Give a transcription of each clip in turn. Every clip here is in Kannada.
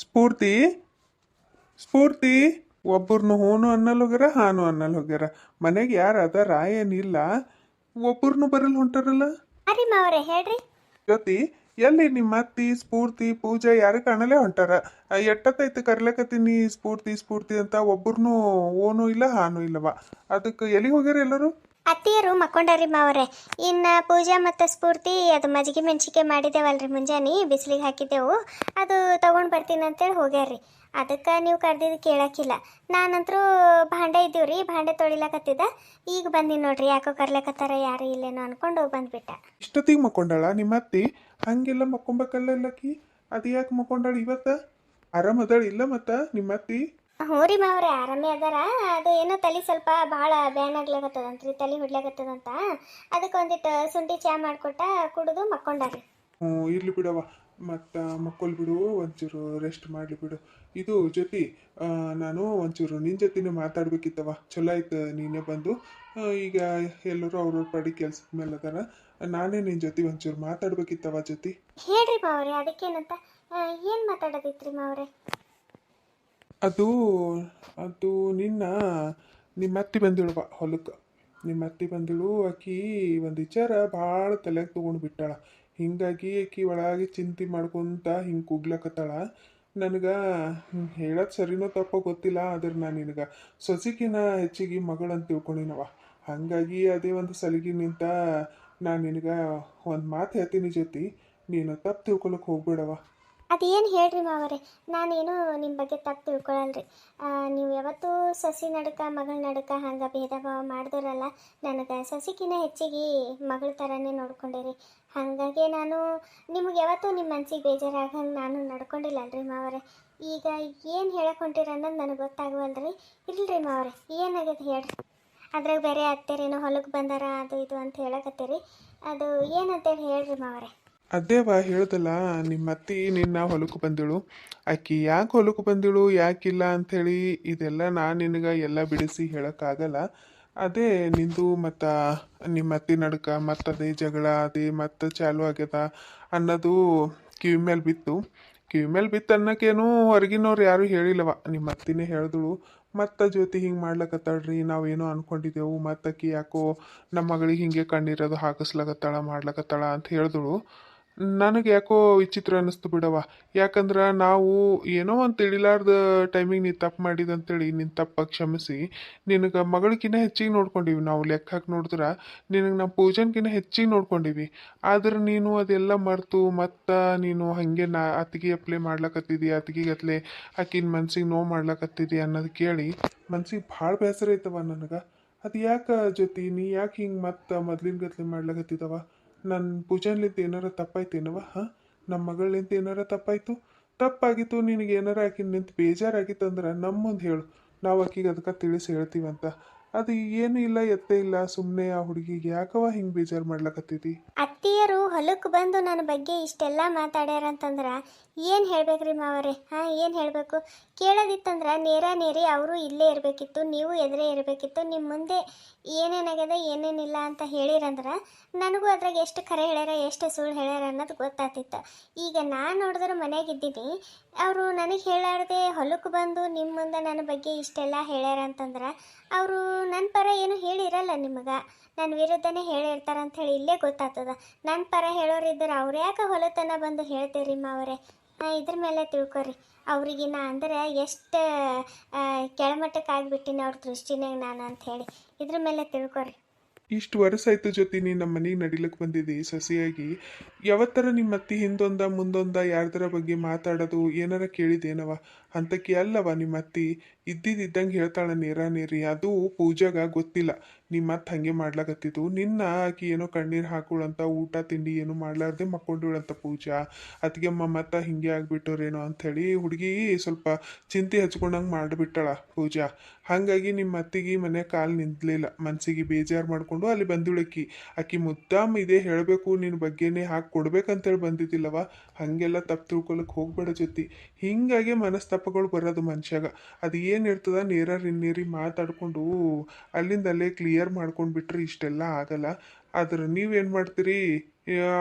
ಸ್ಫೂರ್ತಿ ಸ್ಫೂರ್ತಿ ಒಬ್ಬರನ್ನು ಹೂನು ಅನ್ನಲ್ ಹೋಗ್ಯಾರ ಹಾನು ಅನ್ನಲ್ ಹೋಗ್ಯಾರ. ಮನೆಗೆ ಯಾರು ಅದಾರ ಏನಿಲ್ಲ, ಒಬ್ಬರನ್ನು ಬರಲ್ ಹೊಂಟಾರಲ್ಲ. ಅರಿ ಮಾವ್ರೆ ಹೇಳ್ರಿ. ಜ್ಯೋತಿ, ಎಲ್ಲಿ ನಿಮ್ಮ ಅತ್ತಿ ಸ್ಫೂರ್ತಿ ಪೂಜಾ ಯಾರು ಕಾಣಲೇ ಹೊಂಟಾರ. ಎಟ್ಟತ್ತೈತೆ ಕರ್ಲಕತ್ತೀನಿ ಸ್ಫೂರ್ತಿ ಸ್ಫೂರ್ತಿ ಅಂತ, ಒಬ್ಬರನ್ನು ಓನು ಇಲ್ಲ ಹಾನು ಇಲ್ಲವ. ಅದಕ್ಕೆ ಎಲ್ಲಿಗೆ ಹೋಗ್ಯಾರ ಎಲ್ಲರೂ? ಅತ್ತಿಯರು ಮಕ್ಕೊಂಡಾರಿ ಮಾವ್ರೆ. ಇನ್ನು ಪೂಜಾ ಮತ್ತು ಸ್ಫೂರ್ತಿ ಅದು ಮಜ್ಜಿಗೆ ಮೆಣಸಿಗೆ ಮಾಡಿದ್ದೇವಲ್ರಿ ಮುಂಜಾನೆ ಬಿಸಿಲಿಗೆ ಹಾಕಿದ್ದೆವು, ಅದು ತೊಗೊಂಡು ಬರ್ತೀನಿ ಅಂತೇಳಿ ಹೋಗ್ಯಾರ್ರಿ. ಅದಕ್ಕೆ ನೀವು ಕರೆದಿದ್ದು ಕೇಳಕ್ಕಿಲ್ಲ. ನಾನಂತರೂ ಭಾಂಡೆ ಇದ್ದೀವ್ರಿ, ಭಾಂಡೆ ತೊಳಿಲಕತ್ತಿದ್ದ. ಈಗ ಬಂದೀನಿ ನೋಡ್ರಿ, ಯಾಕೋ ಕರ್ಲಕತ್ತಾರ ಯಾರು ಇಲ್ಲೇನೋ ಅನ್ಕೊಂಡು ಬಂದ್ಬಿಟ್ಟ. ಇಷ್ಟೊತ್ತಿಗೆ ಮಕ್ಕೊಂಡಾಳ ನಿಮ್ಮ ಅತ್ತಿ? ಹಂಗೆಲ್ಲ ಮಕ್ಕೊಂಬೇಕಲ್ಲ ಎಲ್ಲಕಿ. ಅದು ಯಾಕೆ ಮಕ್ಕೊಂಡಾಳ ಇವತ್ತ? ಆರಾಮದಾಳ ಇಲ್ಲ ಮತ್ತ ನಿಮ್ಮ ಅತ್ತಿ? ಹ್ಞೂ ರೀ ಮಾವ್ರೆ, ಆರಾಮೇ ಅದಾರ. ಅದು ಏನೋ ತಲೆ ಸ್ವಲ್ಪ ಭಾಳ ಬ್ಯಾನ್ ಆಗ್ಲಾಕತ್ತದಂತ್ರಿ, ತಲೆ ಹೊಡ್ಲಾಕತ್ತದಂತ. ಅದಕ್ಕೆ ಒಂದಿಟ್ಟು ಶುಂಠಿ ಚಾ ಮಾಡಿಕೊಟ್ಟ ಕುಡಿದು ಮಕ್ಕೊಂಡಾರಿ. ಹ್ಞೂ ಇರ್ಲಿ ಬಿಡವ, ಮತ್ತು ಮಕ್ಕಳು ಬಿಡು, ಒಂಚೂರು ರೆಸ್ಟ್ ಮಾಡಲಿ ಬಿಡು. ಇದು ಜ್ಯೋತಿ, ನಾನು ಒಂಚೂರು ನಿನ್ನ ಜೊತೆನೇ ಮಾತಾಡ್ಬೇಕಿತ್ತವ. ಚಲೋ ಆಯ್ತು ನೀನೇ ಬಂದು. ಈಗ ಎಲ್ಲರೂ ಅವ್ರವ್ರ ಪಾಡಿ ಕೆಲ್ಸದ ಮೇಲೆ ಅದಾರ. ನಾನೇ ನಿನ್ನ ಜೊತೆ ಒಂಚೂರು ಮಾತಾಡ್ಬೇಕಿತ್ತವ ಜ್ಯೋತಿ. ಹೇಳ್ರಿ ಮಾವ್ರೆ, ಅದಕ್ಕೇನಂತ? ಏನು ಮಾತಾಡೋದಿತ್ರಿ ಮಾವ್ರೆ? ಅದು ಅದು ನಿಮ್ಮ ಅತ್ತಿ ಬಂದಿಳುವ ಹೊಲಕ್ಕೆ. ನಿಮ್ಮ ಅತ್ತಿ ಬಂದಿಳು, ಆಕಿ ಒಂದು ವಿಚಾರ ಭಾಳ ತಲೆಗೆ ತೊಗೊಂಡು ಬಿಟ್ಟಾಳ. ಹಿಂಗಾಗಿ ಆಕಿ ಒಳಗೆ ಚಿಂತೆ ಮಾಡ್ಕೊತ ಹಿಂಗೆ ಕುಗ್ಲಕತ್ತಾಳ. ನನಗೆ ಹೇಳೋದು ಸರಿನೋ ತಪ್ಪೋ ಗೊತ್ತಿಲ್ಲ, ಆದ್ರೆ ನಾನು ನಿನಗೆ ಸೊಸಿಕಿನ ಹೆಚ್ಚಿಗೆ ಮಗಳಂತ ತಿಳ್ಕೊಂಡಿನವ. ಹಾಗಾಗಿ ಅದೇ ಒಂದು ಸಲಿಗೆ ನಿಂತ ನಾನು ನಿನಗೆ ಒಂದು ಮಾತು ಹೇಳ್ತೀನಿ ಜ್ಯೋತಿ, ನೀನು ತಪ್ಪು ತಿಳ್ಕೊಳಕ್ಕೆ ಹೋಗ್ಬೇಡವ. ಅದೇನು ಹೇಳ್ರಿ ಮಾವರೆ, ನಾನೇನು ನಿಮ್ಮ ಬಗ್ಗೆ ತಪ್ಪು ತಿಳ್ಕೊಳಲ್ರಿ. ನೀವು ಯಾವತ್ತೂ ಸಸಿ ನಡುಕ ಮಗಳ ನಡುಕ ಹಂಗೆ ಭೇದ ಭಾವ ಮಾಡಿದ್ರಲ್ಲ. ನನಗೆ ಸಸಿಕಿನ ಹೆಚ್ಚಿಗೆ ಮಗಳ ಥರನೇ ನೋಡ್ಕೊಂಡಿರಿ. ಹಾಗಾಗಿ ನಾನು ನಿಮಗೆ ಯಾವತ್ತೂ ನಿಮ್ಮ ಮನ್ಸಿಗೆ ಬೇಜಾರಾಗಂಗೆ ನಾನು ನಡ್ಕೊಂಡಿಲ್ಲಲ್ರಿ ಮಾವರೆ. ಈಗ ಏನು ಹೇಳಕ್ಕೆ ಹೊಂಟಿರ ಅನ್ನೋದು ನನಗೆ ಗೊತ್ತಾಗವಲ್ರಿ. ಇಲ್ರಿ ಮಾವರೆ, ಏನಾಗ್ಯದ ಹೇಳ್ರಿ. ಅದ್ರಾಗ ಬೇರೆ ಅತ್ತೆರೇನೋ ಹೊಲಕ್ಕೆ ಬಂದಾರ ಅದು ಇದು ಅಂತ ಹೇಳಕತ್ತೀರಿ. ಅದು ಏನಂತೇಳಿ ಹೇಳ್ರಿ ಮಾವರೆ. ಅದೇವಾ ಹೇಳ್ದಲ್ಲ, ನಿಮ್ಮ ಅತ್ತಿ ನಿನ್ನ ಹೊಲಕ್ಕೆ ಬಂದಿಳು. ಆಕಿ ಯಾಕೆ ಹೊಲಕ್ಕೆ ಬಂದಿಳು ಯಾಕಿಲ್ಲ ಅಂಥೇಳಿ ಇದೆಲ್ಲ ನಾನು ನಿನಗೆ ಎಲ್ಲ ಬಿಡಿಸಿ ಹೇಳೋಕ್ಕಾಗಲ್ಲ. ಅದೇ ನಿಂದು ಮತ್ತು ನಿಮ್ಮ ಅತ್ತಿ ನಡ್ಕ ಮತ್ತು ಅದೇ ಜಗಳ ಅದೇ ಮತ್ತು ಚಾಲು ಆಗ್ಯದ ಅನ್ನೋದು ಕಿವಿ ಮೇಲೆ ಬಿತ್ತು. ಕಿವಿ ಮೇಲೆ ಬಿತ್ತು ಅನ್ನೋಕ್ಕೇನು ಹೊರಗಿನವ್ರು ಯಾರೂ ಹೇಳಿಲ್ಲವ, ನಿಮ್ಮ ಅತ್ತಿನೇ ಹೇಳಿದಳು. ಮತ್ತು ಜ್ಯೋತಿ ಹಿಂಗೆ ಮಾಡ್ಲಕತ್ತಾಳ್ರಿ, ನಾವೇನೋ ಅಂದ್ಕೊಂಡಿದ್ದೆವು, ಮತ್ತು ಆಕಿ ಯಾಕೋ ನಮ್ಮ ಮಗಳಿಗೆ ಹಿಂಗೆ ಕಣ್ಣೀರದು ಹಾಕಿಸ್ಲಕತ್ತಾಳ ಮಾಡ್ಲಕತ್ತಾಳ ಅಂತ ಹೇಳಿದಳು. ನನಗೆ ಯಾಕೋ ವಿಚಿತ್ರ ಅನ್ನಿಸ್ತು ಬಿಡವ. ಯಾಕಂದ್ರೆ ನಾವು ಏನೋ ಒಂದು ತಿಳಿಲಾರ್ದ ಟೈಮಿಗೆ ನೀ ತಪ್ಪು ಮಾಡಿದಂತೇಳಿ ನಿನ್ನ ತಪ್ಪ ಕ್ಷಮಿಸಿ ನಿನಗೆ ಮಗಳಿಗಿನ್ನ ಹೆಚ್ಚಿಗೆ ನೋಡ್ಕೊಂಡಿವಿ. ನಾವು ಲೆಕ್ಕ ಹಾಕಿ ನೋಡಿದ್ರೆ ನಿನಗೆ ನಮ್ಮ ಪೂಜನ್ಕಿನ್ನ ಹೆಚ್ಚಿಗೆ ನೋಡ್ಕೊಂಡಿವಿ. ಆದ್ರೆ ನೀನು ಅದೆಲ್ಲ ಮರೆತು ಮತ್ತು ನೀನು ಹಾಗೆ ಅತ್ತಿಗೆ ಅಪ್ಲೈ ಮಾಡ್ಲಕತ್ತಿದ್ದಿ, ಅತ್ತಿಗೆಗತ್ಲೆ ಆಕಿನ ಮನ್ಸಿಗೆ ನೋವು ಮಾಡ್ಲಕತ್ತಿದ್ದಿ ಅನ್ನೋದು ಕೇಳಿ ಮನ್ಸಿಗೆ ಭಾಳ ಬೇಸರ ಐತವ ನನಗೆ. ಅದು ಯಾಕೆ ಜೊತೆ ನೀ ಯಾಕೆ ಹಿಂಗೆ ಮತ್ತು ಮೊದ್ಲಿನ ಗತ್ಲೆ ಮಾಡ್ಲಕತ್ತಿದವ? ನನ್ನ ಪೂಜಾನ್ಲಿಂತ ಏನಾರ ತಪ್ಪಾಯ್ತೇನವ? ಹಾಂ, ನಮ್ಮ ಮಗಳಿಂತ ಏನಾರ ತಪ್ಪಾಯ್ತು? ತಪ್ಪಾಗಿತ್ತು ನಿನಗೆ ಏನಾರ ಆಕಿನ ನಿಂತು ಬೇಜಾರಾಗಿತ್ತು ಅಂದ್ರೆ ನಮ್ಮ ಮುಂದೆ ಹೇಳು, ನಾವು ಆಕಿಗೆ ಅದಕ್ಕೆ ತಿಳಿಸಿ ಹೇಳ್ತೀವಂತ. ಅದು ಏನೂ ಇಲ್ಲ ಎತ್ತೇ ಇಲ್ಲ, ಸುಮ್ಮನೆ ಆ ಹುಡುಗಿಗೆ ಯಾಕವ ಹಿಂಗೆ ಬೇಜಾರು ಮಾಡ್ಲಕತ್ತಿದ್ದಿ? ಅತ್ತಿಯರು ಹೊಲಕ್ಕೆ ಬಂದು ನನ್ನ ಬಗ್ಗೆ ಇಷ್ಟೆಲ್ಲ ಮಾತಾಡ್ಯಾರ ಅಂತಂದ್ರೆ ಏನು ಹೇಳ್ಬೇಕ್ರಿ ಮಾವರೇ? ಹಾಂ, ಏನು ಹೇಳಬೇಕು? ಕೇಳೋದಿತ್ತಂದ್ರೆ ನೇರ ನೇರಿ ಅವರು ಇಲ್ಲೇ ಇರಬೇಕಿತ್ತು, ನೀವು ಎದುರೇ ಇರಬೇಕಿತ್ತು. ನಿಮ್ಮ ಮುಂದೆ ಏನೇನಾಗ್ಯದ ಏನೇನಿಲ್ಲ ಅಂತ ಹೇಳಿರಂದ್ರೆ ನನಗೂ ಅದ್ರಾಗ ಎಷ್ಟು ಖರೆ ಹೇಳ್ಯಾರ ಎಷ್ಟು ಸುಳ್ಳು ಹೇಳ್ಯಾರ ಅನ್ನೋದು ಗೊತ್ತಾಗ್ತಿತ್ತು. ಈಗ ನಾನು ನೋಡಿದ್ರೆ ಮನೆಯಾಗಿದ್ದೀನಿ, ಅವರು ನನಗೆ ಹೇಳಾರ್ದೆ ಹೊಲಕ್ಕೆ ಬಂದು ನಿಮ್ಮ ಮುಂದೆ ನನ್ನ ಬಗ್ಗೆ ಇಷ್ಟೆಲ್ಲ ಹೇಳ್ಯಾರ ಅಂತಂದ್ರೆ ಅವರು ನನ್ನ ಪರ ಏನು ಹೇಳಿರಲ್ಲ ನಿಮಗೆ, ನನ್ನ ವಿರುದ್ಧನೇ ಹೇಳಿರ್ತಾರೆ ಅಂಥೇಳಿ ಇಲ್ಲೇ ಗೊತ್ತಾಗ್ತದ. ನನ್ನ ಪರ ಹೇಳೋರಿದ್ದರೆ ಅವ್ರು ಯಾಕೆ ಹೊಲತನ ಬಂದು ಹೇಳ್ತೀರಿ ಮಾವರೇ? ಇದ್ರ ಮೇಲೆ ತಿಳ್ಕೊರಿ. ಅವ್ರಿಗಿನ್ನ ಅಂದರೆ ಎಷ್ಟು ಕೆಳಮಟ್ಟಕ್ಕೆ ಆಗಿಬಿಟ್ಟಿನಿ ಅವ್ರ ದೃಷ್ಟಿನಾಗ ನಾನು ಅಂಥೇಳಿ ಇದ್ರ ಮೇಲೆ ತಿಳ್ಕೊರಿ. ಇಷ್ಟು ವರ್ಷ ಆಯ್ತು ಜೊತೆ ನೀನು ನಮ್ಮ ಮನೆಗೆ ನಡಿಲಕ್ಕೆ ಬಂದಿದ್ದಿ ಸಸಿಯಾಗಿ. ಯಾವತ್ತರ ನಿಮ್ಮ ಅತ್ತಿ ಹಿಂದೊಂದ ಮುಂದೊಂದ ಯಾರ್ದರ ಬಗ್ಗೆ ಮಾತಾಡೋದು ಏನಾರ ಕೇಳಿದೇನವ? ಅಂತಕ್ಕೆ ಅಲ್ಲವ ನಿಮ್ಮ ಅತ್ತಿ ಇದ್ದಿದ್ದಂಗೆ ಹೇಳ್ತಾಳ ನೇರ ನೇರಿ. ಅದು ಪೂಜಾಗ ಗೊತ್ತಿಲ್ಲ ನಿಮ್ಮ ಅತ್ತೆ ಹಾಗೆ ಮಾಡ್ಲಾಕತ್ತಿದ್ದು. ನಿನ್ನ ಆಕಿ ಏನೋ ಕಣ್ಣೀರು ಹಾಕೋಳಂತ ಊಟ ತಿಂಡಿ ಏನು ಮಾಡ್ಲಾರ್ದೆ ಮಕ್ಕೊಂಡೋಳಂತ ಪೂಜಾ. ಅತ್ತಿಗೆಮ್ಮ ಮತ್ತು ಹಿಂಗೆ ಆಗ್ಬಿಟ್ಟವ್ರೇನೋ ಅಂಥೇಳಿ ಹುಡುಗಿ ಸ್ವಲ್ಪ ಚಿಂತೆ ಹಚ್ಕೊಂಡಂಗೆ ಮಾಡಿಬಿಟ್ಟಾಳ ಪೂಜಾ. ಹಾಗಾಗಿ ನಿಮ್ಮ ಅತ್ತಿಗೆ ಮನೆ ಕಾಲು ನಿಂತಲಿಲ್ಲ, ಮನಸ್ಸಿಗೆ ಬೇಜಾರು ಮಾಡಿಕೊಂಡು ಅಲ್ಲಿ ಬಂದುಳಕ್ಕಿ. ಆಕಿ ಮುದ್ದಾಮ್ ಇದೇ ಹೇಳಬೇಕು ನಿನ್ನ ಬಗ್ಗೆನೇ ಹಾಕಿ ಕೊಡ್ಬೇಕಂತೇಳಿ ಬಂದಿದ್ದಿಲ್ಲವ. ಹಾಗೆಲ್ಲ ತಪ್ಪು ತಿಳ್ಕೊಳಕ್ಕೆ ಹೋಗ್ಬೇಡ ಜೊತೆ. ಹಿಂಗಾಗಿ ಮನಸ್ತಾಪಗಳು ಬರೋದು ಮನುಷ್ಯಾಗ. ಅದು ಏನು ಇರ್ತದ ನೇರಿ ಮಾತಾಡ್ಕೊಂಡು ಅಲ್ಲಿಂದ ಅಲ್ಲೇ ಕ್ಲಿಯರ್ ಮಾಡ್ಕೊಂಡು ಬಿಟ್ರೆ ಇಷ್ಟೆಲ್ಲ ಆಗಲ್ಲ. ಆದ್ರೆ ನೀವೇನು ಮಾಡ್ತೀರಿ,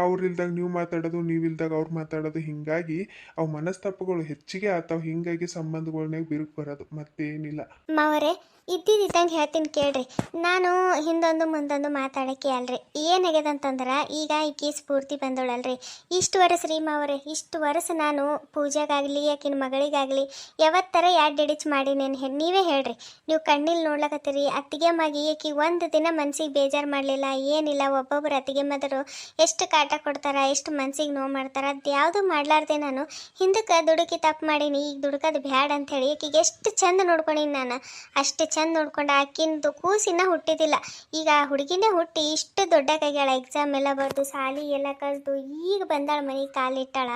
ಅವ್ರಿಲ್ದಾಗ ನೀವು ಮಾತಾಡೋದು ನೀವಿಲ್ದಾಗ ಅವ್ರು ಮಾತಾಡೋದು ಹಿಂಗಾಗಿ ಅವು ಮನಸ್ತಾಪಗಳು ಹೆಚ್ಚಿಗೆ ಆತಾವ, ಹಿಂಗಾಗಿ ಸಂಬಂಧಗಳ್ನಾಗ ಬಿರುಕು ಬರೋದು ಮತ್ತೇನಿಲ್ಲ. ಮಾವರೇ ಇದ್ದಿದ್ದಂಗೆ ಹೇಳ್ತೀನಿ ಕೇಳ್ರಿ. ನಾನು ಹಿಂದೊಂದು ಮುಂದೊಂದು ಮಾತಾಡೋಕ್ಕೆ ಅಲ್ರಿ ಏನಾಗ್ಯದ ಅಂತಂದ್ರೆ ಈಗ ಈಕಿ ಸ್ಫೂರ್ತಿ ಬಂದೋಳಲ್ರಿ. ಇಷ್ಟು ವರ್ಷ ರೀ ಮಾವರೇ, ಇಷ್ಟು ವರ್ಷ ನಾನು ಪೂಜೆಗಾಗಲಿ ಆಕಿನ ಮಗಳಿಗಾಗಲಿ ಯಾವತ್ತರ ಯಾಡ್ ಡಿಡಿಚ್ ಮಾಡೀನೇನು ನೀವೇ ಹೇಳ್ರಿ. ನೀವು ಕಣ್ಣಿಲ್ಲಿ ನೋಡ್ಲಕತ್ತೀರಿ. ಅತ್ತಿಗೆ ಮಗಿ ಆಕಿ ಒಂದು ದಿನ ಮನ್ಸಿಗೆ ಬೇಜಾರು ಮಾಡಲಿಲ್ಲ, ಏನಿಲ್ಲ. ಒಬ್ಬೊಬ್ಬರು ಅತ್ತಿಗೆ ಮದರು ಎಷ್ಟು ಕಾಟ ಕೊಡ್ತಾರ, ಎಷ್ಟು ಮನ್ಸಿಗೆ ನೋವು ಮಾಡ್ತಾರ, ಅದು ಯಾವುದು ಮಾಡ್ಲಾರ್ದೆ ನಾನು ಹಿಂದಕ್ಕೆ ದುಡುಕಿ ತಪ್ಪು ಮಾಡೀನಿ. ಈಗ ದುಡುಕೋದು ಬ್ಯಾಡ ಅಂಥೇಳಿ ಆಕಿಗೆ ಎಷ್ಟು ಚಂದ ನೋಡ್ಕೊಂಡೀನಿ ನಾನು. ಅಷ್ಟು ಚಂದ ನೋಡ್ಕೊಂಡು ಆಕಿಂದು ಕೂಸಿನ ಹುಟ್ಟಿದಿಲ್ಲ. ಈಗ ಆ ಹುಡುಗಿನೇ ಹುಟ್ಟಿ ಇಷ್ಟು ದೊಡ್ಡಕ್ಕಾಗ್ಯಾಳ, ಎಕ್ಸಾಮ್ ಎಲ್ಲ ಬರೆದು ಸಾಲಿ ಎಲ್ಲ ಕಲಿತು ಈಗ ಬಂದಾಳ ಮನೆಗೆ ಕಾಲಿಟ್ಟಾಳ.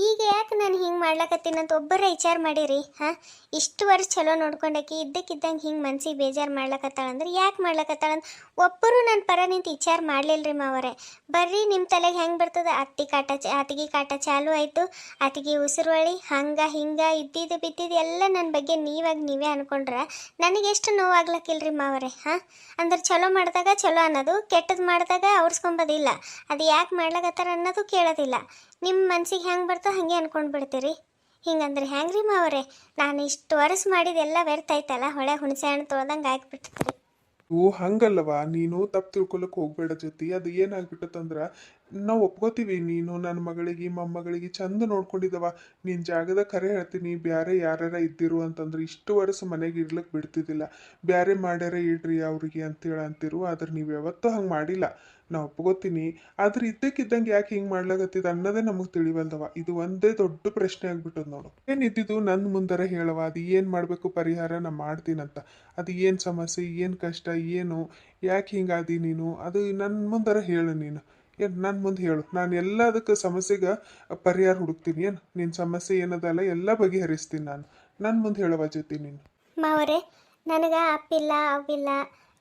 ಈಗ ಯಾಕೆ ನಾನು ಹಿಂಗೆ ಮಾಡ್ಲಕತ್ತೀನಂತ ಒಬ್ಬರ ವಿಚಾರ ಮಾಡೀರಿ? ಹಾಂ, ಇಷ್ಟು ವರ್ಷ ಚಲೋ ನೋಡ್ಕೊಂಡಾಕಿ ಇದ್ದಕ್ಕಿದ್ದಂಗೆ ಹಿಂಗೆ ಮನ್ಸಿಗೆ ಬೇಜಾರು ಮಾಡ್ಲಕತ್ತಾಳಂದ್ರೆ ಯಾಕೆ ಮಾಡ್ಲಕತ್ತಾಳಂತ ಒಬ್ಬರು ನನ್ನ ಪರ ನಿಂತು ವಿಚಾರ ಮಾಡಲಿಲ್ಲರಿ ಮಾವರೇ. ಬರ್ರಿ ನಿಮ್ಮ ತಲೆಗೆ ಹೆಂಗೆ ಬರ್ತದೆ, ಅತ್ತಿಗೆ ಕಾಟ ಚಾಲು ಆಯಿತು, ಅತ್ತಿಗೆ ಉಸಿರುವಳಿ ಹಂಗೆ ಹಿಂಗೆ ಇದ್ದಿದ್ದು ಬಿದ್ದಿದ್ದು ಎಲ್ಲ ನನ್ನ ಬಗ್ಗೆ ನೀವೇ ಅನ್ಕೊಂಡ್ರೆ ನನಗೆ ಎಷ್ಟು ನೋವಾಗ್ಲಕ್ಕಿಲ್ರಿ ಮಾವರೇ. ಹಾಂ, ಅಂದ್ರೆ ಚಲೋ ಮಾಡಿದಾಗ ಚಲೋ ಅನ್ನೋದು, ಕೆಟ್ಟದ್ದು ಮಾಡಿದಾಗ ಅವ್ರಿಸ್ಕೊಂಬೋದಿಲ್ಲ. ಅದು ಯಾಕೆ ಮಾಡ್ಲಕತ್ತಾರ ಅನ್ನೋದು ಕೇಳೋದಿಲ್ಲ. ನಿಮ್ಮ ಮನ್ಸಿಗೆ ಹೆಂಗೆ ಬರ್ತೋ ಹಾಗೆ ಅನ್ಕೊಂಡು ಬಿಡ್ತೀರಿ. ಹಿಂಗಂದ್ರೆ ಹೆಂಗೆ ರೀ ಮಾವರೇ? ನಾನು ಇಷ್ಟು ವರ್ಷ ಮಾಡಿದೆಲ್ಲ ವ್ಯರ್ಥ ಆಯ್ತಲ್ಲ, ಹೊಳೆ ಹುಣಸೆ ಹಣ್ಣು ತೊಳ್ದಂಗೆ ಆಗಿಬಿಡ್ತೈತ್ರಿ. ಓ ಹಂಗಲ್ಲವಾ, ನೀನು ತಪ್ಪು ತಿಳ್ಕೊಳಕ್ಕೆ ಹೋಗ್ಬೇಡ ಜೊತೆ. ಅದು ಏನಾಗ್ಬಿಟ್ಟತ್ತಂದ್ರೆ ನಾವು ಒಪ್ಕೋತೀವಿ, ನೀನು ನನ್ನ ಮಗಳಿಗೆ ಮೊಮ್ಮಗಳಿಗೆ ಚಂದ ನೋಡ್ಕೊಂಡಿದ್ದವ. ನಿನ್ನ ಜಾಗದ ಕರೆ ಹೇಳ್ತೀನಿ, ಬ್ಯಾರೆ ಯಾರ್ಯಾರ ಇದ್ದಿರು ಅಂತಂದ್ರೆ ಇಷ್ಟು ವರ್ಷ ಮನೆಗೆ ಇರ್ಲಿಕ್ಕೆ ಬಿಡ್ತಿದ್ದಿಲ್ಲ. ಬ್ಯಾರೆ ಮಾಡ್ಯಾರ ಇಡ್ರಿ ಅವ್ರಿಗೆ ಅಂತೇಳಿ ಅಂತಿರು. ಆದ್ರೆ ನೀವು ಯಾವತ್ತೂ ಹಂಗೆ ಮಾಡಿಲ್ಲ, ನಾ ಒಪ್ಕೋತೀನಿ. ಆದ್ರೆ ಇದ್ದಕ್ಕಿದ್ದಂಗೆ ಯಾಕೆ ಹಿಂಗೆ ಮಾಡ್ಲಾಗತ್ತಿದ ಅನ್ನೋದೇ ನಮಗೆ ತಿಳಿವಲ್ದವ. ಇದು ಒಂದೇ ದೊಡ್ಡ ಪ್ರಶ್ನೆ ಆಗ್ಬಿಟ್ಟದ ನೋಡು. ಏನಿದ್ದಿದ್ದು ನನ್ನ ಮುಂದರ ಹೇಳವ, ಅದು ಏನು ಮಾಡಬೇಕು ಪರಿಹಾರ ನಾ ಮಾಡ್ತೀನಂತ. ಅದು ಏನು ಸಮಸ್ಯೆ, ಏನು ಕಷ್ಟ, ಏನು ಯಾಕೆ ಹಿಂಗಾದಿ ನೀನು, ಅದು ನನ್ನ ಮುಂದರ ಹೇಳು. ನೀನು ಏನು ನನ್ನ ಮುಂದೆ ಹೇಳು, ನಾನು ಎಲ್ಲದಕ್ಕೆ ಸಮಸ್ಯೆಗೆ ಪರಿಹಾರ ಹುಡುಕ್ತೀನಿ. ಏನು ನಿನ್ನ ಸಮಸ್ಯೆ ಏನದಲ್ಲ ಎಲ್ಲ ಬಗೆಹರಿಸ್ತೀನಿ ನಾನು. ನನ್ನ ಮುಂದೆ ಹೇಳವ ಜೊತೆ ನೀನು. ಮಾವರೇ, ನನಗೆ ಅಪ್ಪಿಲ್ಲ ಅವಿಲ್ಲ,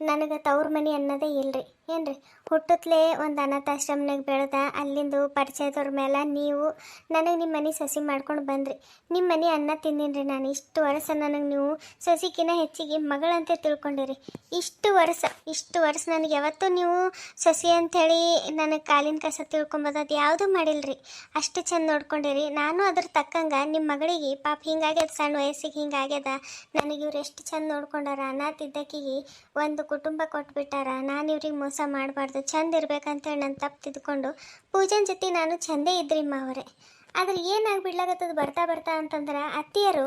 ನನಗೆ ತವ್ರ ಮನೆ ಅನ್ನೋದೇ ಇಲ್ಲರಿ. ಏನ್ರಿ, ಹುಟ್ಟತ್ಲೇ ಒಂದು ಅನಾಥಾಶ್ರಮನಾಗ ಬೆಳೆದ, ಅಲ್ಲಿಂದು ಪರಿಚಯದವ್ರ ಮೇಲೆ ನೀವು ನನಗೆ ನಿಮ್ಮ ಮನೆ ಸಸಿ ಮಾಡ್ಕೊಂಡು ಬಂದ್ರಿ. ನಿಮ್ಮ ಮನೆ ಅನ್ನ ತಿಂದೀನಿ ನಾನು. ಇಷ್ಟು ವರ್ಷ ನನಗೆ ನೀವು ಸಸಿಕಿನ ಹೆಚ್ಚಿಗೆ ಮಗಳಂತೆ ತಿಳ್ಕೊಂಡಿರಿ. ಇಷ್ಟು ವರ್ಷ ನನಗೆ ಯಾವತ್ತೂ ನೀವು ಸಸಿ ಅಂಥೇಳಿ ನನಗೆ ಕಾಲಿನ ಕಸ ತಿಳ್ಕೊಂಬೋದು ಅದು ಯಾವುದೂ ಮಾಡಿಲ್ರಿ. ಅಷ್ಟು ಚಂದ ನೋಡ್ಕೊಂಡಿರಿ. ನಾನು ಅದ್ರ ತಕ್ಕಂಗೆ ನಿಮ್ಮ ಮಗಳಿಗೆ ಪಾಪ ಹಿಂಗಾಗ್ಯದ, ಸಣ್ಣ ವಯಸ್ಸಿಗೆ ಹಿಂಗಾಗ್ಯದ, ನನಗೆ ಇವ್ರು ಎಷ್ಟು ಚಂದ ನೋಡ್ಕೊಂಡಾರ. ಅನಾಥ ಇದ್ದಕ್ಕಿಗೆ ಒಂದು ಕುಟುಂಬ ಕೊಟ್ಬಿಟ್ಟಾರ. ನಾನು ಇವ್ರಿಗೆ ಮೋಸ ಮಾಡಬಾರ್ದು, ಚಂದ ಇರ್ಬೇಕಂತೇಳಿ ನಾನು ತಪ್ಪು ತಿದ್ಕೊಂಡು ಪೂಜನ್ ಜೊತೆ ನಾನು ಚಂದೇ ಇದ್ರಿ ಮಾವರೇ. ಆದ್ರೆ ಏನಾಗ್ಬಿಡ್ಲಾಗತ್ತದ ಬರ್ತಾ ಅಂತಂದ್ರೆ ಅತ್ತಿಯರು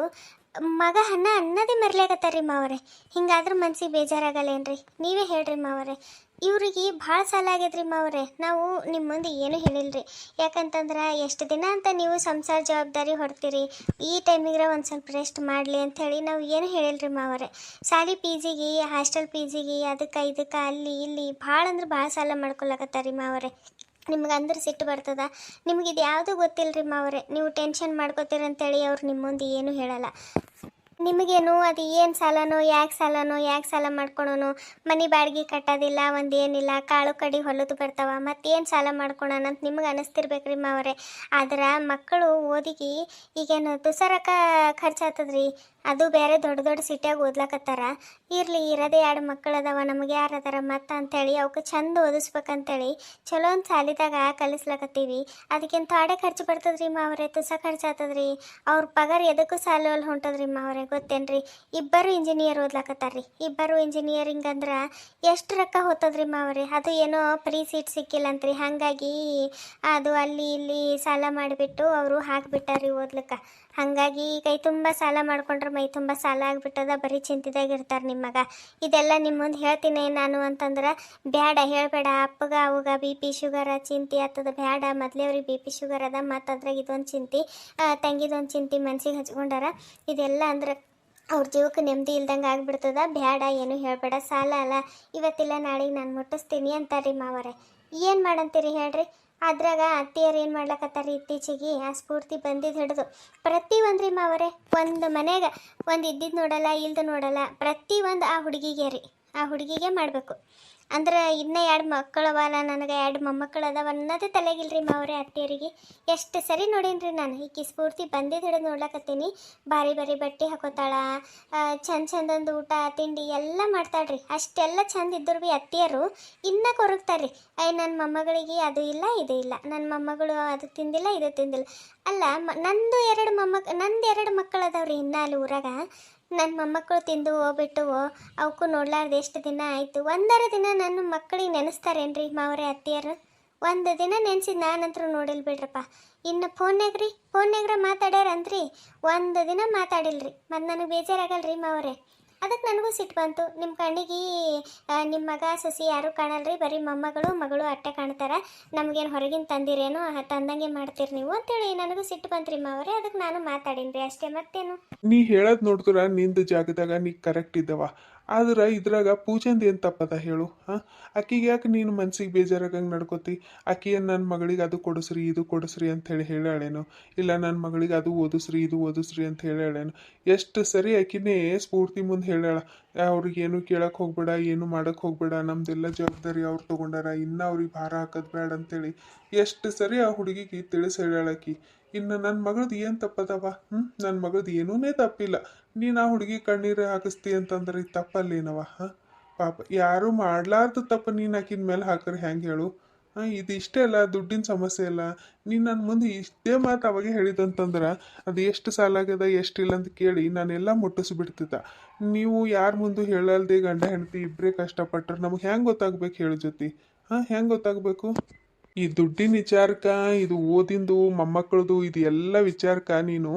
ಮಗ ಅನ್ನೋದೇ ಮರ್ಲಾಗತ್ತಾರ ರೀ ಮಾವರೇ. ಹಿಂಗಾದ್ರೆ ಮನ್ಸಿಗೆ ಬೇಜಾರಾಗಲ್ಲೇನ್ರಿ? ನೀವೇ ಹೇಳ್ರಿ ಮಾವರೇ. ಇವ್ರಿಗೆ ಭಾಳ ಸಾಲ ಆಗ್ಯದ್ರಿ ಮಾವರೇ. ನಾವು ನಿಮ್ಮ ಮುಂದೆ ಏನೂ ಹೇಳಿಲ್ರಿ. ಯಾಕಂತಂದ್ರೆ ಎಷ್ಟು ದಿನ ಅಂತ ನೀವು ಸಂಸಾರ ಜವಾಬ್ದಾರಿ ಹೊಡ್ತೀರಿ, ಈ ಟೈಮಿಗೆ ಒಂದು ಸ್ವಲ್ಪ ರೆಸ್ಟ್ ಮಾಡಲಿ ಅಂಥೇಳಿ ನಾವು ಏನು ಹೇಳಿಲ್ರಿ ಮಾವರೇ. ಶಾಲೆ ಪೀಜಿಗೆ, ಹಾಸ್ಟೆಲ್ ಪೀಜಿಗೆ, ಅದಕ್ಕೆ ಇದಕ್ಕೆ ಅಲ್ಲಿ ಇಲ್ಲಿ ಭಾಳ ಅಂದ್ರೆ ಭಾಳ ಸಾಲ ಮಾಡ್ಕೊಳಕತ್ತಾರ ರೀ ಮಾವರೇ. ನಿಮ್ಗೆ ಅಂದ್ರೆ ಸಿಟ್ಟು ಬರ್ತದ. ನಿಮ್ಗೆ ಇದು ಯಾವುದೂ ಗೊತ್ತಿಲ್ಲರಿ ಮಾವರೇ. ನೀವು ಟೆನ್ಷನ್ ಮಾಡ್ಕೋತೀರಂತೇಳಿ ಅವ್ರು ನಿಮ್ಮ ಮುಂದೆ ಏನೂ ಹೇಳಲ್ಲ. ನಿಮಗೇನು ಅದು ಏನು ಸಾಲನೋ, ಯಾಕೆ ಸಾಲ ಮಾಡ್ಕೊಳೋನು, ಮನೆ ಬಾಡಿಗೆ ಕಟ್ಟೋದಿಲ್ಲ, ಒಂದು ಏನಿಲ್ಲ, ಕಾಳು ಕಡಿ ಹೊಲದು ಬರ್ತಾವ, ಮತ್ತೇನು ಸಾಲ ಮಾಡ್ಕೊಳೋಣ ಅಂತ ನಿಮಗೆ ಅನ್ನಿಸ್ತಿರ್ಬೇಕ್ರಿ ಮಾವರೇ. ಆದ್ರೆ ಮಕ್ಕಳು ಓದಿಗೆ ಈಗೇನು ತುಸರಕ ಖರ್ಚಾಗ್ತದ್ರಿ. ಅದು ಬೇರೆ ದೊಡ್ಡ ಸಿಟಿಯಾಗ ಓದ್ಲಕತ್ತಾರ. ಇರಲಿ, ಇರೋದೇ 2 ಮಕ್ಕಳು ಅದಾವ, ನಮಗೆ ಯಾರು ಅದಾರ ಮತ್ತು ಅಂತೇಳಿ ಅವಕ್ಕೆ ಚಂದ ಓದಿಸ್ಬೇಕಂತೇಳಿ ಚಲೋ ಒಂದು ಸಾಲಿದಾಗ ಕಲಿಸ್ಲಕತ್ತೀವಿ. ಅದಕ್ಕಿಂತ ಥೋಡೆ ಖರ್ಚು ಬರ್ತದ್ರಿ ಮಾವರೇ, ತುಸ ಖರ್ಚು ಆಗ್ತದ್ರಿ. ಅವ್ರ ಪಗಾರ ಎದಕ್ಕೂ ಸಾಲಲ್ಲಿ ಹೊಂಟದ್ರಿ ಮಾವರೇ, ಗೊತ್ತೇನ್ರಿ? ಇಬ್ಬರು ಇಂಜಿನಿಯರ್ ಓದ್ಲಕತ್ತಾರ್ರಿ. ಇಬ್ಬರು ಇಂಜಿನಿಯರಿಂಗ್ ಅಂದ್ರೆ ಎಷ್ಟು ರೊಕ್ಕ ಹೋಗ್ತದ್ರಿ ಮಾವರೇ. ಅದು ಏನೋ ಫ್ರೀ ಸೀಟ್ ಸಿಕ್ಕಿಲ್ಲ ಅಂತ್ರಿ, ಹಾಗಾಗಿ ಅದು ಅಲ್ಲಿ ಇಲ್ಲಿ ಸಾಲ ಮಾಡಿಬಿಟ್ಟು ಅವರು ಹಾಕಿಬಿಟ್ಟಾರ್ರಿ ಓದ್ಲಿಕ್ಕೆ. ಹಾಗಾಗಿ ಕೈ ತುಂಬ ಸಾಲ ಮಾಡ್ಕೊಂಡ್ರೆ ಮೈ ತುಂಬ ಸಾಲ ಆಗಿಬಿಟ್ಟದ, ಬರೀ ಚಿಂತಿದಾಗಿರ್ತಾರೆ ನಿಮ್ಮ ಮಗ. ಇದೆಲ್ಲ ನಿಮ್ಮ ಮುಂದೆ ಹೇಳ್ತೀನಿ ನಾನು ಅಂತಂದ್ರೆ ಬ್ಯಾಡ, ಹೇಳಬೇಡ. ಅಪ್ಪಗ ಅವಾಗ BP ಶುಗರ ಚಿಂತೆ ಆಗ್ತದ, ಬ್ಯಾಡ. ಮೊದಲೇ ಅವ್ರಿಗೆ BP ಶುಗರ್ ಅದ, ಮತ್ತು ಅದ್ರಾಗ ಇದೊಂದು ಚಿಂತೆ, ತಂಗಿದೊಂದು ಚಿಂತೆ ಮನ್ಸಿಗೆ ಹಚ್ಕೊಂಡಾರ. ಇದೆಲ್ಲ ಅಂದ್ರೆ ಅವ್ರ ಜೀವಕ್ಕೆ ನೆಮ್ಮದಿ ಇಲ್ದಂಗೆ ಆಗಿಬಿಡ್ತದ. ಬ್ಯಾಡ, ಏನು ಹೇಳಬೇಡ, ಸಾಲ ಅಲ್ಲ, ಇವತ್ತಿಲ್ಲ ನಾಳೆಗೆ ನಾನು ಮುಟ್ಟಿಸ್ತೀನಿ ಅಂತಾರ್ರಿ ಮಾವರೇ. ಏನು ಮಾಡಂತೀರಿ ಹೇಳ್ರಿ? ಅದ್ರಾಗ ಅತ್ತಿಯರು ಏನು ಮಾಡ್ಲಕತ್ತಾರ ಇತ್ತೀಚೆಗೆ, ಆ ಸ್ಫೂರ್ತಿ ಬಂದಿದ್ದು ಹಿಡಿದು ಪ್ರತಿಯೊಂದ್ರಿ ಮಾವರೇ, ಒಂದು ಮನೆಗೆ ಒಂದು ಇದ್ದಿದ್ದು ನೋಡಲ್ಲ, ಇಲ್ದು ನೋಡಲ್ಲ, ಪ್ರತಿಯೊಂದು ಆ ಹುಡುಗಿಗೆ ರೀ, ಆ ಹುಡುಗಿಗೆ ಮಾಡಬೇಕು. ಅಂದ್ರೆ ಇನ್ನೂ 2 ಮಕ್ಕಳವಲ್ಲ ನನಗೆ 2 ಮೊಮ್ಮಕ್ಕಳು ಅದಾವ ಅನ್ನೋದೇ ತಲೆಗಿಲ್ರಿ ಮಾವ್ರೆ ಅತ್ತೆಯರಿಗೆ. ಎಷ್ಟು ಸರಿ ನೋಡೀನಿ ನಾನು ಈಕಿ ಸ್ಫೂರ್ತಿ ಬಂದಿದ್ದು ಹಿಡಿದು ನೋಡ್ಲಕತ್ತೀನಿ. ಭಾರಿ ಭಾರಿ ಬಟ್ಟೆ ಹಾಕೋತಾಳ, ಚಂದ ಚಂದೊಂದು ಊಟ ತಿಂಡಿ ಎಲ್ಲ ಮಾಡ್ತಾಳ್ರಿ. ಅಷ್ಟೆಲ್ಲ ಚಂದ ಇದ್ದರು ಭೀ ಅತ್ತಿಯರು ಇನ್ನೂ ಕೊರಗ್ತಾರ್ರಿ. ನನ್ನ ಮೊಮ್ಮಗಳಿಗೆ ಅದು ಇಲ್ಲ ಇದು ಇಲ್ಲ, ನನ್ನ ಮೊಮ್ಮಗಳು ಅದು ತಿಂದಿಲ್ಲ ಇದು ತಿಂದಿಲ್ಲ. ಅಲ್ಲ ನಂದು 2 ಮಕ್ಕಳು ಅದಾವ್ರಿ ಇನ್ನೂ ಅಲ್ಲಿ ಊರಾಗ. ನನ್ನ ಮೊಮ್ಮಕ್ಕಳು ತಿಂದು ಹೋಗ್ಬಿಟ್ಟುವೋ ಅವಕ್ಕೂ ನೋಡ್ಲಾರ್ದು ಎಷ್ಟು ದಿನ ಆಯಿತು. ಒಂದರ ದಿನ ನನ್ನ ಮಕ್ಕಳಿಗೆ ನೆನೆಸ್ತಾರೇನ್ರಿ ಮಾವ್ರೆ ಅತ್ತಿಯರು? ಒಂದು ದಿನ ನೆನೆಸಿದ್ದು ನಾನಂತರೂ ನೋಡಿಲ್ಲ ಬಿಡ್ರಪ್ಪ. ಇನ್ನು ಫೋನ್ಯಾಗ್ರ ಮಾತಾಡ್ಯಾರಂತ್ರಿ, ಒಂದು ದಿನ ಮಾತಾಡಿಲ್ರಿ. ಮತ್ತು ನನಗೆ ಬೇಜಾರಾಗಲ್ರಿ ಮಾವ್ರೆ. ಅದಕ್ಕೆ ನನಗೂ ಸಿಟ್ಟು ಬಂತು. ನಿಮ್ಮ ಕಣ್ಣಿಗೆ ನಿಮ್ಮ ಮಗ ಸೊಸಿ ಯಾರೂ ಕಾಣಲ್ರಿ, ಬರೀ ಮೊಮ್ಮಗಳು ಮಗಳು ಅಟ್ಟೆ ಕಾಣ್ತಾರ. ನಮಗೇನು ಹೊರಗಿನ ತಂದಿರೇನೋ ತಂದಂಗೆ ಮಾಡ್ತೀರಿ ನೀವು ಅಂತೇಳಿ ನನಗೂ ಸಿಟ್ಟು ಬಂತ್ರಿ ಮಾವರೇ. ಅದಕ್ಕೆ ನಾನು ಮಾತಾಡೀನಿ ರೀ ಅಷ್ಟೇ, ಮತ್ತೇನು. ನೀ ಹೇಳೋದು ನೋಡಿದ್ರ ನಿಂದು ಜಾಗದಾಗ ನೀ ಕರೆಕ್ಟ್ ಇದ್ದವ. ಆದ್ರೆ ಇದ್ರಾಗ ಪೂಜೆಂದು ಏನು ತಪ್ಪದ ಹೇಳು? ಆಕಿಗೆ ಯಾಕೆ ನೀನು ಮನ್ಸಿಗೆ ಬೇಜಾರಾಗಂಗೆ ನಡ್ಕೋತಿ? ಆಕಿ ಏನು ನನ್ನ ಮಗಳಿಗೆ ಅದು ಕೊಡಿಸ್ರಿ ಇದು ಕೊಡಿಸ್ರಿ ಅಂತ ಹೇಳಾಳೇನು? ಇಲ್ಲ ನನ್ನ ಮಗಳಿಗೆ ಅದು ಓದಿಸ್ರಿ ಇದು ಓದಿಸ್ರಿ ಅಂತ ಹೇಳಾಳೇನು? ಎಷ್ಟು ಸರಿ ಆಕಿನೇ ಸ್ಫೂರ್ತಿ ಮುಂದೆ ಹೇಳಾಳ, ಅವ್ರಿಗೇನು ಕೇಳಕ್ಕೆ ಹೋಗ್ಬೇಡ, ಏನು ಮಾಡಕ್ಕೆ ಹೋಗ್ಬೇಡ, ನಮ್ದೆಲ್ಲ ಜವಾಬ್ದಾರಿ ಅವ್ರು ತೊಗೊಂಡಾರ, ಇನ್ನೂ ಅವ್ರಿಗೆ ಭಾರ ಹಾಕೋದು ಬೇಡ ಅಂತೇಳಿ ಎಷ್ಟು ಸರಿ ಆ ಹುಡುಗಿಗೆ ತಿಳಿಸಿ ಹೇಳಾಳಕಿ. ಇನ್ನು ನನ್ನ ಮಗಳದ್ದು ಏನು ತಪ್ಪದವ? ನನ್ನ ಮಗಳದ್ದು ಏನೂ ತಪ್ಪಿಲ್ಲ. ನೀನು ಆ ಹುಡುಗಿ ಕಣ್ಣೀರು ಹಾಕಿಸ್ತಿ ಅಂತಂದ್ರೆ ಇದು ತಪ್ಪಲ್ಲೇನವ? ಪಾಪ ಯಾರೂ ಮಾಡ್ಲಾರ್ದು ತಪ್ಪು ನೀನು ಆಕಿನ ಮೇಲೆ ಹಾಕ್ರೆ ಹೆಂಗೆ ಹೇಳು? ಇದು ಇಷ್ಟೇ ಅಲ್ಲ, ದುಡ್ಡಿನ ಸಮಸ್ಯೆ ಅಲ್ಲ. ನೀನು ನನ್ನ ಮುಂದೆ ಇಷ್ಟೇ ಮಾತು ಅವಾಗೆ ಹೇಳಿದಂತಂದ್ರೆ ಅದು ಎಷ್ಟು ಸಾಲ ಆಗ್ಯದ ಎಷ್ಟಿಲ್ಲ ಅಂತ ಕೇಳಿ ನಾನೆಲ್ಲ ಮುಟ್ಟಿಸ್ಬಿಡ್ತಿದ್ದ. ನೀವು ಯಾರ ಮುಂದೆ ಹೇಳಲ್ದೆ ಗಂಡ ಹೆಂಡತಿ ಇಬ್ಬರೇ ಕಷ್ಟಪಟ್ಟರೆ ನಮಗೆ ಹೆಂಗೆ ಗೊತ್ತಾಗ್ಬೇಕು ಹೇಳು ಜೊತೆ? ಹೆಂಗೆ ಗೊತ್ತಾಗಬೇಕು? ಈ ದುಡ್ಡಿನ ವಿಚಾರಕ್ಕ, ಇದು ಓದಿಂದು ಮೊಮ್ಮಕ್ಕಳದು, ಇದು ಎಲ್ಲ ವಿಚಾರಕ್ಕ ನೀನು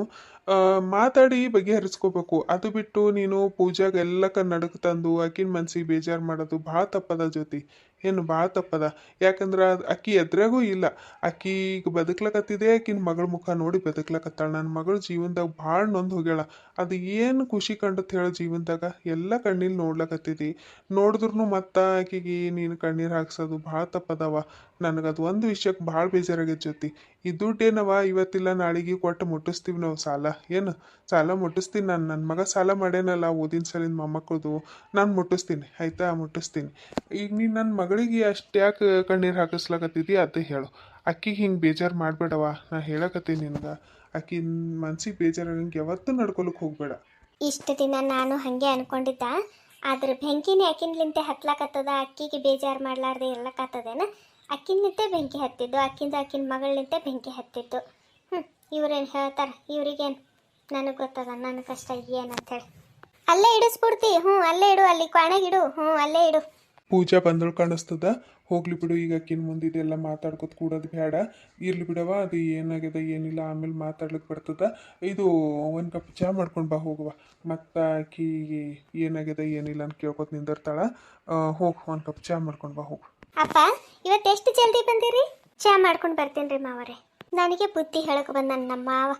ಮಾತಾಡಿ ಬಗೆಹರಿಸ್ಕೋಬೇಕು. ಅದು ಬಿಟ್ಟು ನೀನು ಪೂಜಾಗ ಎಲ್ಲಕ್ಕ ನಡಕ್ ತಂದು ಆಕಿನ ಮನ್ಸಿಗೆ ಬೇಜಾರು ಮಾಡೋದು ಭಾಳ ತಪ್ಪದ ಜ್ಯೋತಿ. ಏನು ಭಾಳ ತಪ್ಪದ. ಯಾಕಂದ್ರೆ ಅಕ್ಕಿ ಎದ್ರಾಗೂ ಇಲ್ಲ. ಅಕ್ಕಿ ಈಗ ಬದುಕ್ಲಕತ್ತಿದೆ, ಆಕಿನ ಮಗಳ ಮುಖ ನೋಡಿ ಬದುಕ್ಲಕತ್ತಾಳ. ನನ್ನ ಮಗಳ ಜೀವನದಾಗ ಭಾಳ ನೊಂದು ಹೋಗ್ಯಾಳ. ಅದು ಏನು ಖುಷಿ ಕಂಡತ್ ಹೇಳೋ ಜೀವನದಾಗ? ಎಲ್ಲ ಕಣ್ಣೀರು ನೋಡ್ಲಕತ್ತಿದ್ದಿ. ನೋಡಿದ್ರು ಮತ್ತೆ ಆಕಿಗೆ ನೀನು ಕಣ್ಣೀರು ಹಾಕ್ಸೋದು ಭಾಳ ತಪ್ಪದವ. ನನಗದು ಒಂದು ವಿಷಯಕ್ಕೆ ಭಾಳ ಬೇಜಾರಾಗೈತೆ ಜ್ಯೋತಿ. ಈ ದುಡ್ಡೇನವ ಇವತ್ತಿಲ್ಲ ನಾಳೆಗೆ ಕೊಟ್ಟು ಮುಟ್ಟಿಸ್ತೀವಿ ನಾವು ಸಾಲ. ಏನು ಸಾಲ ಮುಟ್ಟಿಸ್ತೀನಿ ನಾನು. ನನ್ನ ಮಗ ಸಾಲ ಮಾಡ್ಯಾನಲ್ಲ ಓದಿನ ಸಲಿಂದ ಮೊಮ್ಮಕ್ಕಳದು, ನಾನು ಮುಟ್ಟಿಸ್ತೀನಿ ಆಯಿತಾ? ಮುಟ್ಟಿಸ್ತೀನಿ. ಈಗ ನೀನು ನನ್ನ ಮಗಳಿಗೆ ಅಷ್ಟು ಯಾಕೆ ಕಣ್ಣೀರು ಹಾಕಿಸ್ಲಾಕತ್ತಿದ್ದಿ ಅದೇ ಹೇಳು. ಅಕ್ಕಿಗೆ ಹಿಂಗೆ ಬೇಜಾರು ಮಾಡಬೇಡವ, ನಾ ಹೇಳಕತ್ತೀನಿ ನಿನಗೆ. ಅಕ್ಕಿ ಮನ್ಸಿಗೆ ಬೇಜಾರಾಗಂಗೆ ಯಾವತ್ತೂ ನಡ್ಕೊಳಕ್ಕೆ ಹೋಗಬೇಡ. ಇಷ್ಟು ದಿನ ನಾನು ಹಾಗೆ ಅನ್ಕೊಂಡಿದ್ದ, ಆದ್ರೆ ಬೆಂಕಿನೇ ಅಕ್ಕಿನ್ಲಿಂತೆ ಹತ್ಲಾಕತ್ತದ, ಅಕ್ಕಿಗೆ ಬೇಜಾರು ಮಾಡ್ಲಾರ್ದೆ ಇರ್ಲಕತ್ತದೇನ? ಅಕ್ಕಿನಿಂತೆ ಬೆಂಕಿ ಹತ್ತಿದ್ದು, ಅಕ್ಕಿನ ಮಗಳಿಂತೆ ಬೆಂಕಿ ಹತ್ತಿದ್ದು. ಇವ್ರೇನು ಹೇಳ್ತಾರೆ? ಇವ್ರಿಗೇನು? ನನಗೆ ಗೊತ್ತದ ನನ್ನ ಕಷ್ಟ ಏನಂತೇಳಿ. ಅಲ್ಲೇ ಇಡು ಸ್ಫೂರ್ತಿ. ಅಲ್ಲೇ ಇಡು, ಅಲ್ಲಿ ಕ್ವಾಣಗಿಡು. ಅಲ್ಲೇ ಇಡು. ಪೂಜಾ ಬಂದಳು ಕಾಣಿಸ್ತದ. ಹೋಗ್ಲಿ ಬಿಡು, ಈಗ ಅಕ್ಕಿನ ಮುಂದಿದೆಲ್ಲ ಮಾತಾಡ್ಕೊತ ಕೂಡೋದು ಬೇಡ. ಇರ್ಲಿ ಬಿಡವ, ಅದು ಏನಾಗ್ಯದ ಏನಿಲ್ಲ ಆಮೇಲೆ ಮಾತಾಡ್ಲಿಕ್ಕೆ ಬರ್ತದ. ಇದು ಒಂದು ಕಪ್ ಚಹಾ ಮಾಡ್ಕೊಂಡು ಬಾ ಹೋಗುವ. ಮತ್ತು ಆಕಿಗೆ ಏನಾಗ್ಯದ ಏನಿಲ್ಲ ಅಂತ ಕೇಳ್ಕೊತ ನಿಂದಿರ್ತಾಳ. ಹೋಗಿ ಒಂದು ಕಪ್ ಚಹಾ ಮಾಡ್ಕೊಂಡು ಬಾ ಹೋಗು. ಅಪ್ಪ ಇವತ್ತೆಷ್ಟು ಜಲ್ದಿ ಬಂದಿರಿ? ಚಹಾ ಮಾಡ್ಕೊಂಡು ಬರ್ತೀನಿ ರೀ ಮಾವರೇ. ನನಗೆ ಬುದ್ಧಿ ಹೇಳಕ್ಕೆ ಬಂದ ನಮ್ಮ ಮಾವ.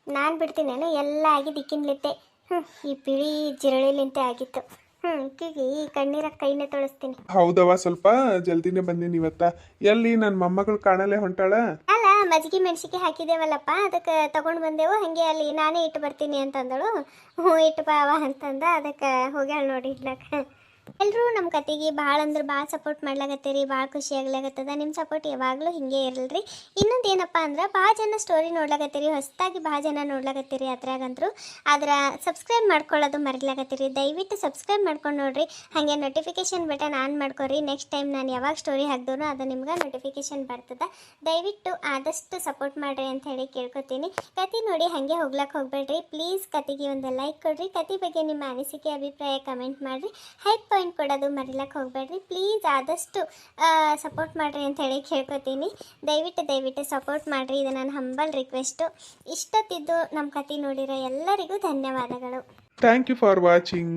ನಾನು ಬಿಡ್ತೀನೇನು? ಎಲ್ಲ ಆಗಿದ್ದು ಇಕ್ಕಿನ್ಲಿಂತೆ. ಈ ಬಿಳಿ ಜಿರಳಿಲಿಂತೆ ಆಗಿತ್ತು. ಈಕಿಗೆ ಈ ಕಣ್ಣೀರ ಕೈನೇ ತೊಳಸ್ತೀನಿ. ಹೌದವ, ಸ್ವಲ್ಪ ಜಲ್ದಿನೇ ಬಂದೀನಿ ಇವತ್ತ. ಎಲ್ಲಿ ನನ್ನ ಮೊಮ್ಮಗಳು ಕಾಣಲೇ ಹೊಂಟಾಳ? ಅಲ್ಲ, ಮಜ್ಜಿಗೆ ಮೆಣಸಿಗೆ ಹಾಕಿದೇವಲ್ಲಪ್ಪ, ಅದಕ್ಕೆ ತಗೊಂಡು ಬಂದೆವು. ಹಾಗೆ ಅಲ್ಲಿ ನಾನೇ ಇಟ್ಟು ಬರ್ತೀನಿ ಅಂತಂದಳು. ಇಟ್ಟು ಬಾವ ಅಂತಂದ, ಅದಕ್ಕೆ ಹೋಗ್ಯಾಳ ನೋಡಿ ಇಡ್ಲಕ್ಕ. ಎಲ್ಲರೂ ನಮ್ಮ ಕತೆಗೆ ಭಾಳ ಅಂದ್ರೆ ಭಾಳ ಸಪೋರ್ಟ್ ಮಾಡ್ಲಾಗತ್ತೀರಿ, ಭಾಳ ಖುಷಿ ಆಗ್ಲಾಗತ್ತದ. ನಿಮ್ಮ ಸಪೋರ್ಟ್ ಯಾವಾಗಲೂ ಹಿಂಗೆ ಇರಲ್ರಿ. ಇನ್ನೊಂದು ಏನಪ್ಪ ಅಂದ್ರೆ, ಭಾಳ ಜನ ಸ್ಟೋರಿ ನೋಡ್ಲಾಗತ್ತೀರಿ, ಹೊಸದಾಗಿ ಭಾಳ ಜನ ನೋಡ್ಲಾಗತ್ತೀರಿ ಅದ್ರಾಗಂತರೂ. ಆದ್ರೆ ಸಬ್ಸ್ಕ್ರೈಬ್ ಮಾಡ್ಕೊಳ್ಳೋದು ಮರಿಲಾಗತ್ತೀರಿ. ದಯವಿಟ್ಟು ಸಬ್ಸ್ಕ್ರೈಬ್ ಮಾಡ್ಕೊಂಡು ನೋಡ್ರಿ. ಹಾಗೆ ನೋಟಿಫಿಕೇಶನ್ ಬಟನ್ ಆನ್ ಮಾಡ್ಕೊರಿ. ನೆಕ್ಸ್ಟ್ ಟೈಮ್ ನಾನು ಯಾವಾಗ ಸ್ಟೋರಿ ಹಾಕಿದೋನೋ ಅದು ನಿಮ್ಗೆ ನೋಟಿಫಿಕೇಶನ್ ಬರ್ತದೆ. ದಯವಿಟ್ಟು ಆದಷ್ಟು ಸಪೋರ್ಟ್ ಮಾಡಿರಿ ಅಂತ ಹೇಳಿ ಕೇಳ್ಕೊತೀನಿ. ಕತೆ ನೋಡಿ ಹಾಗೆ ಹೋಗ್ಲಕ್ಕೆ ಹೋಗ್ಬೇಡ್ರಿ ಪ್ಲೀಸ್. ಕತೆಗೆ ಒಂದು ಲೈಕ್ ಕೊಡ್ರಿ. ಕತೆ ಬಗ್ಗೆ ನಿಮ್ಮ ಅನಿಸಿಕೆ ಅಭಿಪ್ರಾಯ ಕಮೆಂಟ್ ಮಾಡಿರಿ. ಹೈಪ್ ಪಾಯಿಂಟ್ ಕೊಡೋದು ಮರಿಲಕ್ಕೆ ಹೋಗಬೇಡ್ರಿ ಪ್ಲೀಸ್. ಆದಷ್ಟು ಸಪೋರ್ಟ್ ಮಾಡಿರಿ ಅಂತ ಹೇಳಿ ಕೇಳ್ಕೊತೀನಿ. ದಯವಿಟ್ಟು ಸಪೋರ್ಟ್ ಮಾಡಿರಿ. ಇದು ನನ್ನ ಹಂಬಲ್ ರಿಕ್ವೆಸ್ಟು. ಇಷ್ಟೊತ್ತಿದ್ದು ನಮ್ಮ ಕತೆ ನೋಡಿರೋ ಎಲ್ಲರಿಗೂ ಧನ್ಯವಾದಗಳು. Thank you for watching.